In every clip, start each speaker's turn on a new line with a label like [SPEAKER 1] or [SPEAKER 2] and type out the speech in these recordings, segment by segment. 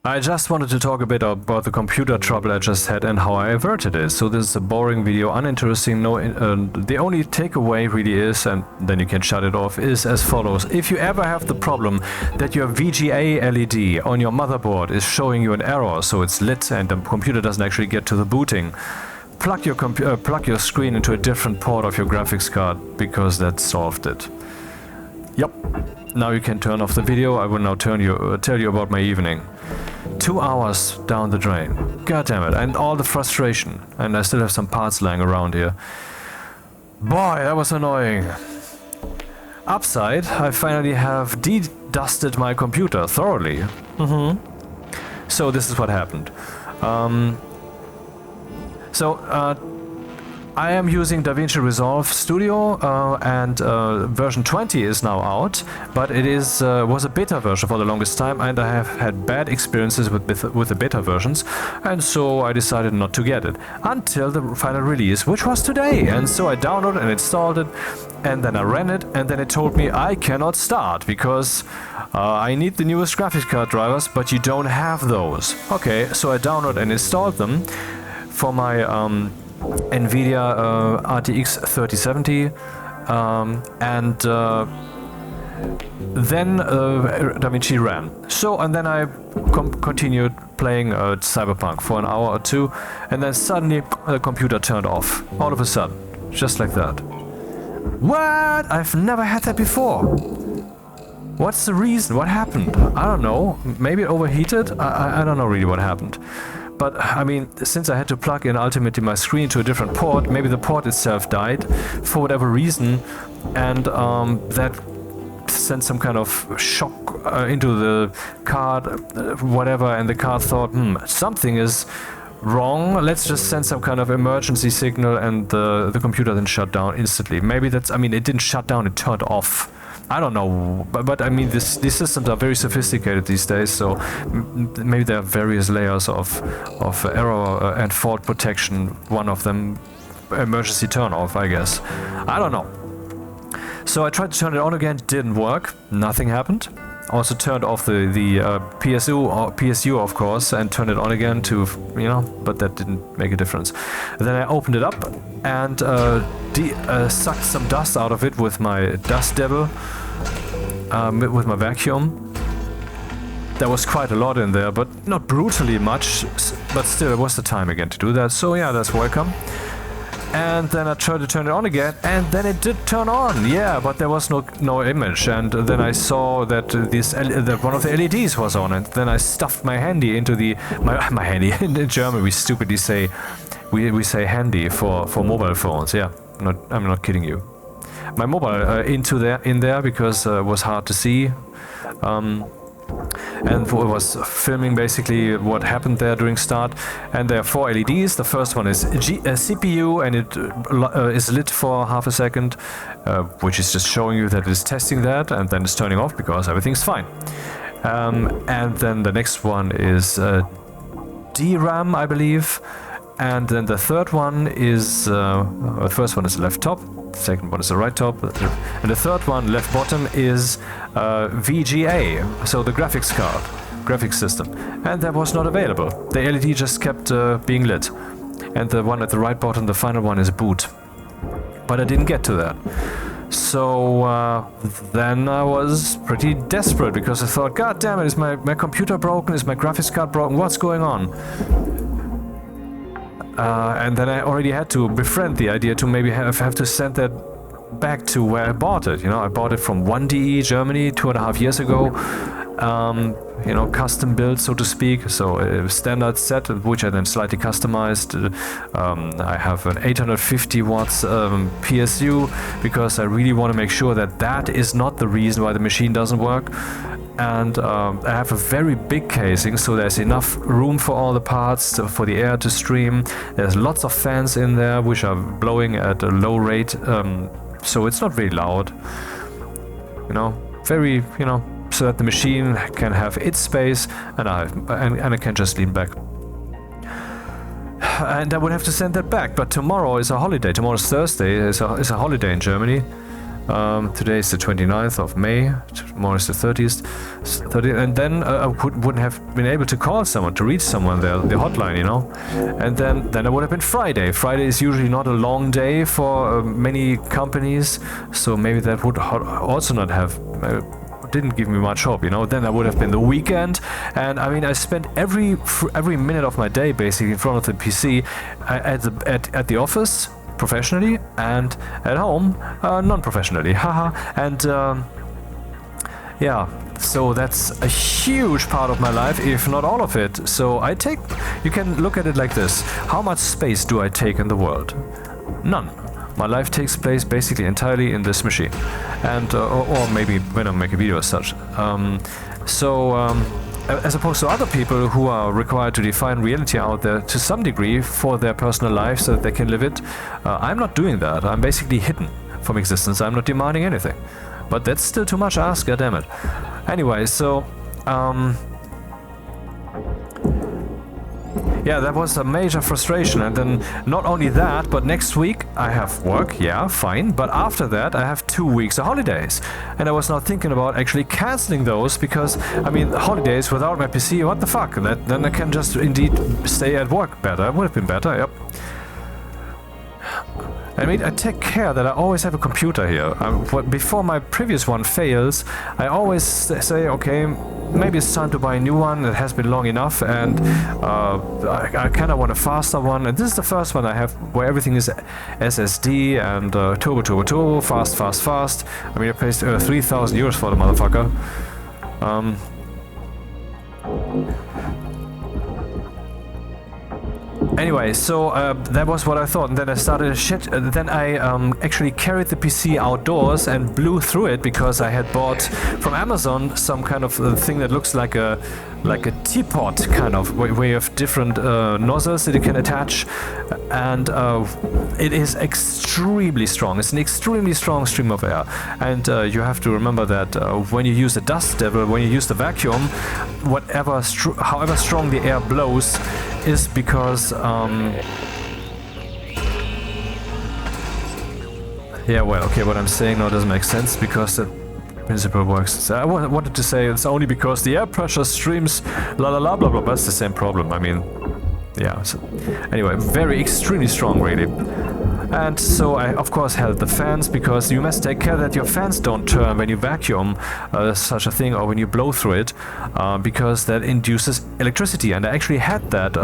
[SPEAKER 1] I just wanted to talk a bit about the computer trouble I just had and how I averted it. So this is a boring video, uninteresting. The only takeaway really is, and then you can shut it off, is as follows. If you ever have the problem that your VGA LED on your motherboard is showing you an error, so it's lit and the computer doesn't actually get to the booting, plug your screen into a different port of your graphics card, because that solved it. Yep. Now you can turn off the video. I will now tell you about my evening. 2 hours down the drain. God damn it. And all the frustration. And I still have some parts lying around here. Boy, that was annoying. Upside, I finally have de-dusted my computer thoroughly. So this is what happened. I am using DaVinci Resolve Studio and version 20 is now out, but it was a beta version for the longest time, and I have had bad experiences with the beta versions, and so I decided not to get it until the final release, which was today. And so I downloaded and installed it, and then I ran it, and then it told me I cannot start because I need the newest graphics card drivers, but you don't have those. Okay, so I downloaded and installed them for my Nvidia RTX 3070, and then DaVinci ran. So, and then I continued playing Cyberpunk for an hour or two, and then suddenly the computer turned off. All of a sudden, just like that. What? I've never had that before. What's the reason? What happened? I don't know. Maybe it overheated? I don't know really what happened. But, I mean, since I had to plug in ultimately my screen to a different port, maybe the port itself died for whatever reason, and that sent some kind of shock into the card, whatever, and the card thought, something is wrong, let's just send some kind of emergency signal, and the computer then shut down instantly. Maybe that's, I mean, it didn't shut down, it turned off. I don't know, but I mean, these systems are very sophisticated these days, so maybe there are various layers of error and fault protection. One of them, emergency turn off, I guess. I don't know. So I tried to turn it on again, didn't work, nothing happened. Also turned off the PSU, of course, and turned it on again to, but that didn't make a difference. Then I opened it up and sucked some dust out of it with my dust devil, with my vacuum. There was quite a lot in there, but not brutally much, but still it was the time again to do that. So yeah, that's welcome. And then I tried to turn it on again, and then it did turn on, yeah, but there was no image. And then I saw that one of the LEDs was on, and then I stuffed my handy into my handy. In German, we stupidly say we say handy for mobile phones. Yeah, I'm not kidding you. My mobile in there because it was hard to see. And was filming basically what happened there during start. And there are 4 LEDs. The first one is CPU, and it is lit for half a second, which is just showing you that it's testing that, and then it's turning off because everything's fine. And then the next one is DRAM, I believe. And then the third one is, the first one is the left top, the second one is the right top, and the third one, left bottom, is VGA, so the graphics system. And that was not available. The LED just kept being lit. And the one at the right bottom, the final one, is boot. But I didn't get to that. So then I was pretty desperate because I thought, God damn it, is my computer broken? Is my graphics card broken? What's going on? And then I already had to befriend the idea to maybe have to send that back to where I bought it. I bought it from 1DE Germany 2.5 years ago. Custom built, so to speak. So a standard set, which I then slightly customized. I have an 850 watts PSU because I really want to make sure that is not the reason why the machine doesn't work. And I have a very big casing, so there's enough room for all the parts, for the air to stream. There's lots of fans in there which are blowing at a low rate, so it's not very loud. So that the machine can have its space, and I can just lean back. And I would have to send that back, but tomorrow is a holiday. Tomorrow's Thursday, is a holiday in Germany. Today is the 29th of May, tomorrow is the 30th, and then I wouldn't have been able to call someone, to reach someone there, the hotline, you know. And then it would have been Friday. Friday is usually not a long day for many companies, so maybe that would also not have didn't give me much hope, you know. Then I would have been the weekend, and I mean I spent every minute of my day basically in front of the PC at the office professionally and at home non-professionally, haha. And yeah, so that's a huge part of my life, if not all of it. So you can look at it like this: how much space do I take in the world? None. My life takes place basically entirely in this machine, and or maybe when I make a video as such. As opposed to other people who are required to define reality out there to some degree for their personal life so that they can live it, I'm not doing that. I'm basically hidden from existence. I'm not demanding anything. But that's still too much ask, goddammit. Anyway, so yeah, that was a major frustration. And then not only that, but next week I have work, yeah, fine. But after that I have 2 weeks of holidays. And I was now thinking about actually canceling those because, I mean, holidays without my PC, what the fuck? Then I can just indeed stay at work better. Would have been better, yep. I mean, I take care that I always have a computer here. Before my previous one fails, I always say, okay, maybe it's time to buy a new one. It has been long enough, and I kind of want a faster one. And this is the first one I have where everything is SSD and turbo, fast. I mean, I paid 3,000 euros for the motherfucker. Anyway, so that was what I thought, and then I started then I actually carried the PC outdoors and blew through it because I had bought from Amazon some kind of thing that looks like a teapot kind of, where you have different nozzles that you can attach, and it is extremely strong. It's an extremely strong stream of air, and you have to remember that when you use a dust devil, when you use the vacuum, however strong the air blows is because yeah, well, okay, what I'm saying now doesn't make sense because the principle works. So I wanted to say it's only because the air pressure streams blah blah blah blah, but it's the same problem. I mean, yeah, so anyway, extremely strong really. And so I of course held the fans, because you must take care that your fans don't turn when you vacuum such a thing, or when you blow through it, because that induces electricity. And I actually had that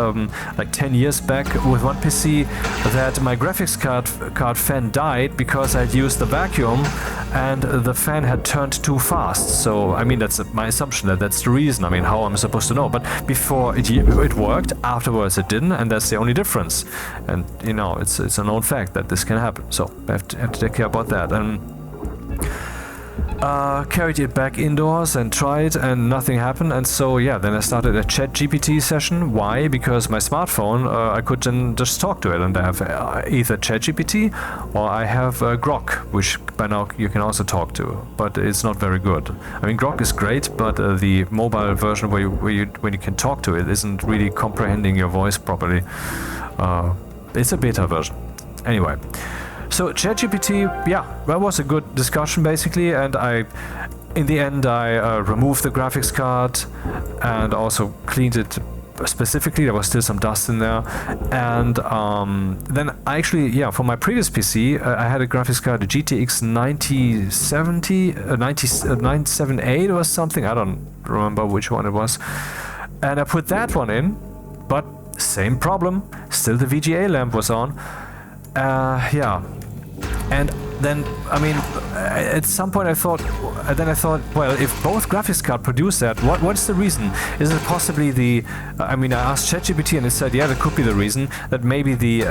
[SPEAKER 1] like 10 years back with one PC, that my graphics card fan died because I'd used the vacuum and the fan had turned too fast. So I mean, that's my assumption that that's the reason. I mean, how am I supposed to know? But before it worked, afterwards it didn't, and that's the only difference. And you know, it's a known fact that this can happen, so I have to take care about that. And carried it back indoors and tried, and nothing happened. And so yeah, then I started a ChatGPT session. Why? Because my smartphone, I could then just talk to it, and I have either ChatGPT or I have Grok, which by now you can also talk to, but it's not very good. I mean, Grok is great, but the mobile version when you can talk to it isn't really comprehending your voice properly. It's a beta version. Anyway, so ChatGPT, yeah, that was a good discussion basically, and in the end I removed the graphics card and also cleaned it specifically. There was still some dust in there, and then I actually, yeah, for my previous PC I had a graphics card, a GTX 978 or something, I don't remember which one it was, and I put that one in, but same problem, still the VGA lamp was on. Yeah, and then I mean, at some point I thought, well, if both graphics cards produce that, what's the reason? Is it possibly the? I mean, I asked ChatGPT and it said, yeah, that could be the reason, that maybe the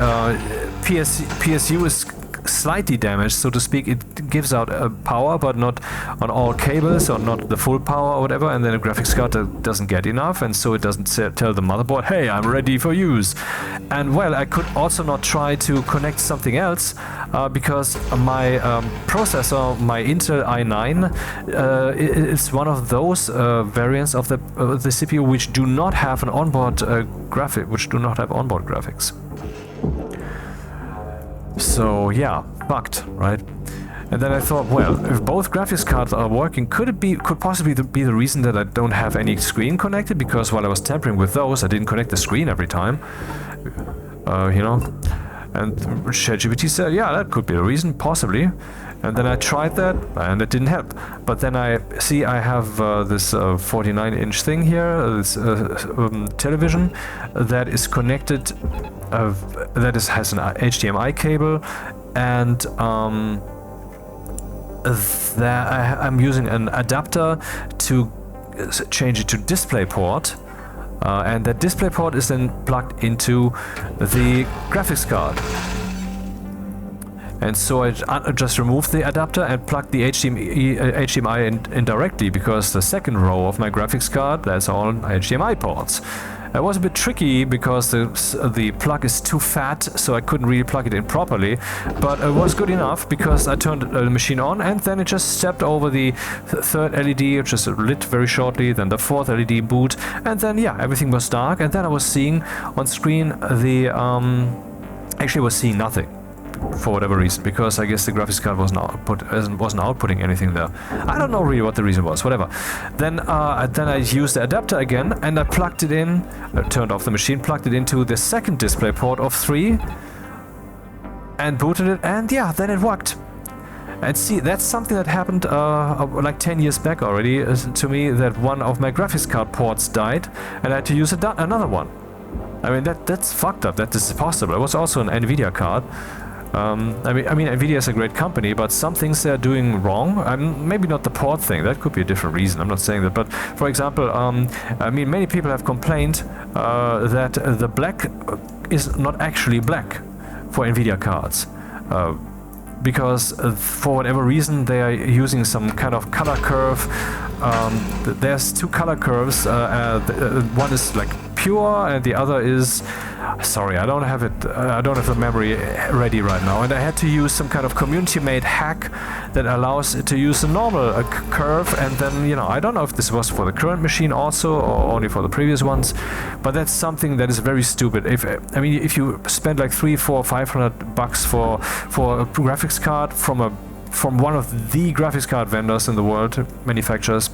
[SPEAKER 1] PSU is slightly damaged, so to speak. It gives out power, but not on all cables, or not the full power or whatever, and then a graphics card doesn't get enough, and so it doesn't tell the motherboard, hey, I'm ready for use. And well, I could also not try to connect something else, because my processor, my Intel i9, it's one of those variants of the CPU which do not have an onboard graphics. So yeah, fucked, right? And then I thought, well, if both graphics cards are working, could possibly be the reason that I don't have any screen connected, because while I was tampering with those, I didn't connect the screen every time. You know? And ChatGPT said, yeah, that could be the reason, possibly. And then I tried that, and it didn't help. But then I have this 49-inch thing here, this television that is connected, has an HDMI cable, and I'm using an adapter to change it to DisplayPort. And that DisplayPort is then plugged into the graphics card. And so I just removed the adapter and plugged the HDMI in directly, because the second row of my graphics card, that's all HDMI ports. It was a bit tricky because the plug is too fat, so I couldn't really plug it in properly, but it was good enough because I turned the machine on, and then it just stepped over the third LED, which is lit very shortly, then the fourth LED boot, and then yeah, everything was dark, and then I was seeing on screen actually was seeing nothing. For whatever reason, because I guess the graphics card wasn't outputting anything there. I don't know really what the reason was, whatever. Then I used the adapter again, and I plugged it in, turned off the machine, plugged it into the second DisplayPort of 3, and booted it, and yeah, then it worked. And see, that's something that happened like 10 years back already to me, that one of my graphics card ports died, and I had to use another one. I mean, that's fucked up, that is possible. It was also an Nvidia card. I mean, Nvidia is a great company, but some things they're doing wrong. Maybe not the port thing. That could be a different reason. I'm not saying that. But for example, I mean, many people have complained that the black is not actually black for Nvidia cards. Because for whatever reason they are using some kind of color curve. There's two color curves. One is like pure, and the other is, sorry, I don't have it. I don't have the memory ready right now, and I had to use some kind of community-made hack that allows it to use a normal curve. And then, you know, I don't know if this was for the current machine also or only for the previous ones, but that's something that is very stupid. I mean, if you spend like $300, $400, $500 for a graphics card from one of the graphics card vendors in the world, manufacturers,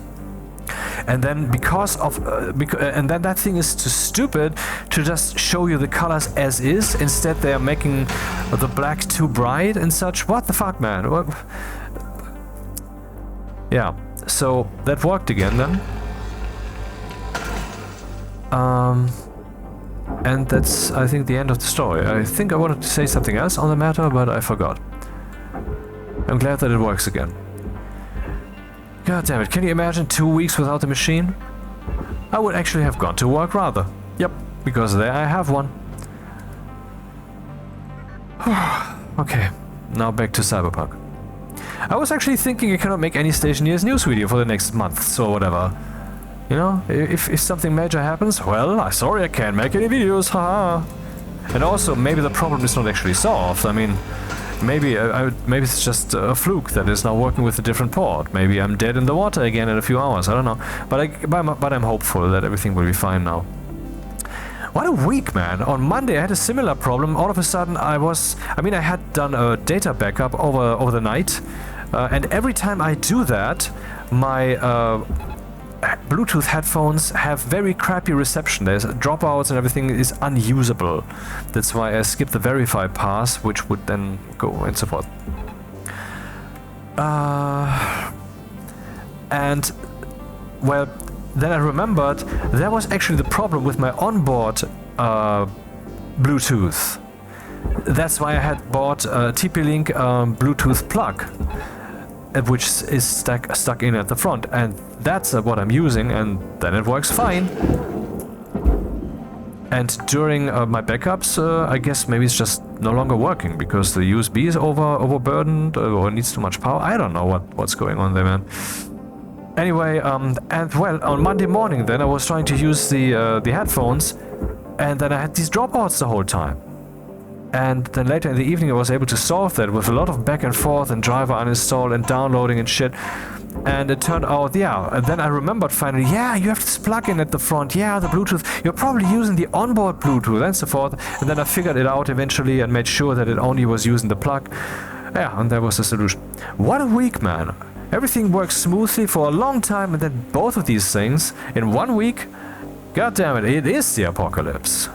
[SPEAKER 1] and then and then that thing is too stupid to just show you the colors as is. Instead, they are making the black too bright and such. What the fuck, man? What? Yeah, so that worked again then. And that's, I think, the end of the story. I think I wanted to say something else on the matter, but I forgot. I'm glad that it works again. God damn it, can you imagine 2 weeks without the machine? I would actually have gone to work rather. Yep, because there I have one. Okay, now back to Cyberpunk. I was actually thinking I cannot make any Stationeer's news video for the next month or whatever. You know, if something major happens, well, sorry I can't make any videos, haha. And also, maybe the problem is not actually solved. I mean, maybe it's just a fluke that is now working with a different port. Maybe I'm dead in the water again in a few hours, I don't know. But I'm hopeful that everything will be fine now. What a week, man. On Monday I had a similar problem. All of a sudden I had done a data backup over the night. And every time I do that, my Bluetooth headphones have very crappy reception. There's dropouts and everything is unusable. That's why I skipped the verify pass, which would then go and so forth. And well, then I remembered there was actually the problem with my onboard Bluetooth. That's why I had bought a TP-Link Bluetooth plug, which is stuck in at the front, and that's what I'm using, and then it works fine. And during my backups, I guess maybe it's just no longer working because the USB is overburdened or needs too much power. I don't know what's going on there, man. Anyway, and well, on Monday morning then I was trying to use the headphones, and then I had these dropouts the whole time. And then later in the evening I was able to solve that with a lot of back and forth and driver uninstall and downloading and shit. And it turned out, yeah, and then I remembered finally, yeah, you have this plug-in at the front, yeah, the Bluetooth, you're probably using the onboard Bluetooth and so forth. And then I figured it out eventually and made sure that it only was using the plug. Yeah, and that was the solution. What a week, man. Everything worked smoothly for a long time, and then both of these things in 1 week. God damn it, it is the apocalypse.